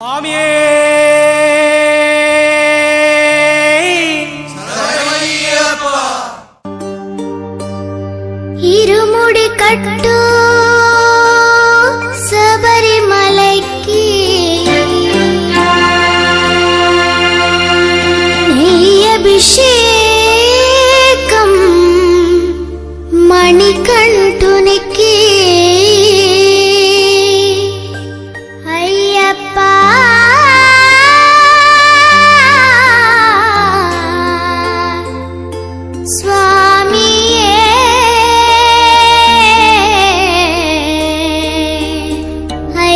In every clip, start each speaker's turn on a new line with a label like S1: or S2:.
S1: స్వామియే శరణమయ్యప్ప.
S2: ఇరుముడి కట్టు శబరిమలైకి నెయ్యభిషేకం మణికంఠునికి అయ్యప్ప స్వామియే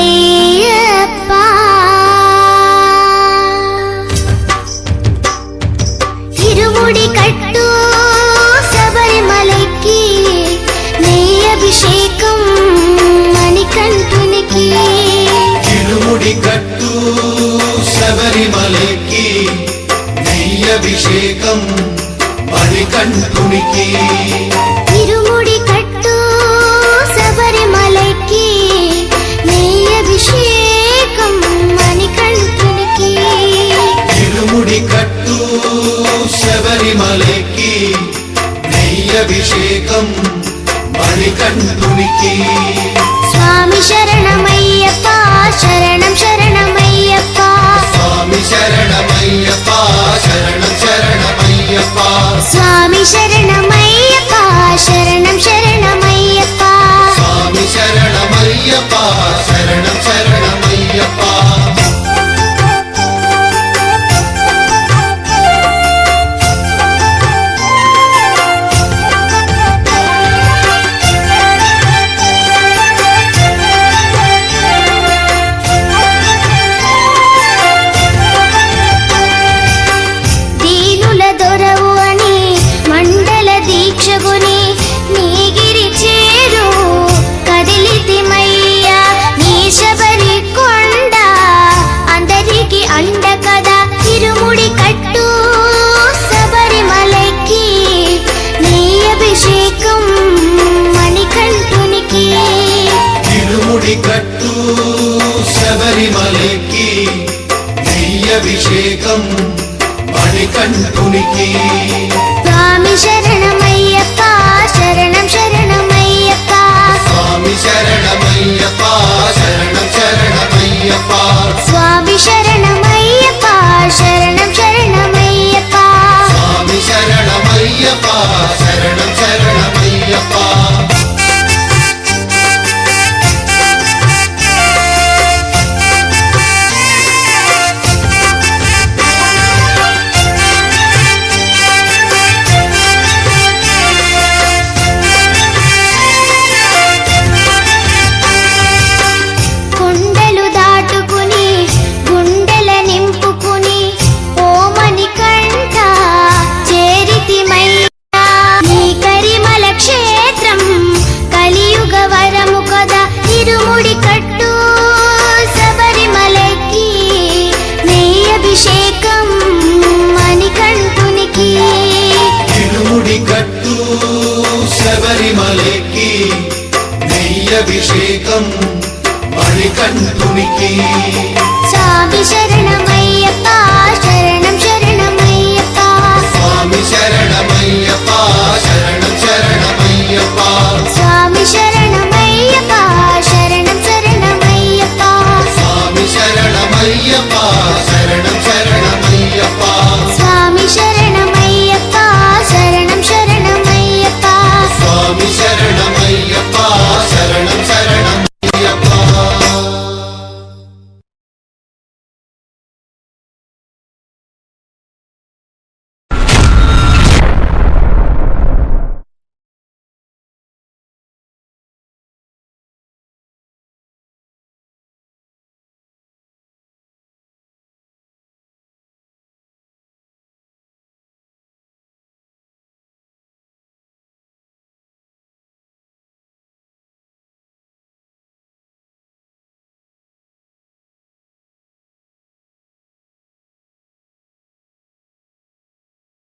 S2: అయ్యప్ప. ఇరుముడి కట్టు శబరిమలైకి నెయ్యభిషేకం మణికంఠునికి.
S3: ఇరుముడి కట్టు శబరిమలకి నెయ్యభిషేకం మణికంఠునికి.
S2: ఇరుముడి కట్టు శబరిమలైకి నెయ్యభిషేకం మణికంఠునికి.
S3: ఇరుముడి కట్టు శబరిమలకి నెయ్యభిషేకం మణికంఠునికి.
S2: స్వామి శరణమయ్యప్ప శరణం శరణమయ్యప్ప.
S3: స్వామి శరణమయ్యప్ప శరణం శరణమయ్యప్ప.
S2: స్వామి శరణమయ్యప్ప శరణం శరణమయ్యప్ప.
S3: స్వామి శరణమయ్యప్ప శరణం శరణమయ్యప్ప.
S2: దీనుల దొరవు అని మండల దీక్షగుని నీగిరి చేరు కదిలితిమయ్యా. నీ శబరి కొండ అందరికి అండ కదా. ఇరుముడి కట్టు శబరిమలకి నెయ్యభిషేకం మణికంఠునికి.
S3: ఇరుముడి కట్టు శబరిమలకి నెయ్యభిషేకం మణికంఠునికి.
S2: స్వామి శరణమయ్యప్ప శరణం శరణమయ్యప్ప.
S3: స్వామి శరణమయ్యప్ప శరణం శరణమయ్యప్ప.
S2: స్వామి శరణమయ్యప్ప శరణం శరణమయ్యప్ప.
S3: స్వామి శరణమయ్యప్ప శరణం శరణమయ్యప్ప.
S2: కొండలు దాటుకుని గుండెల నింపుకుని ఓమని కంట చేరితిమయ్యా. నీ కరిమల క్షేత్రం కలియుగ వరము కదా. ఇరుముడి కట్టు శబరిమలకి నెయ్యభిషేకం మణికంఠునికి.
S3: ఇరుముడి కట్టు శబరిమలకి నెయ్యభిషేకం మణికంఠునికి.
S2: స్వామి శరణమయ్యప్ప శరణం శరణమయ్యప్ప.
S3: స్వామి శరణమయ్యప్ప శరణం శరణమయ్యప్ప.
S2: స్వామి శరణమయ్యప్ప శరణం శరణమయ్యప్ప.
S3: స్వామి శరణమయ్యప్ప శరణం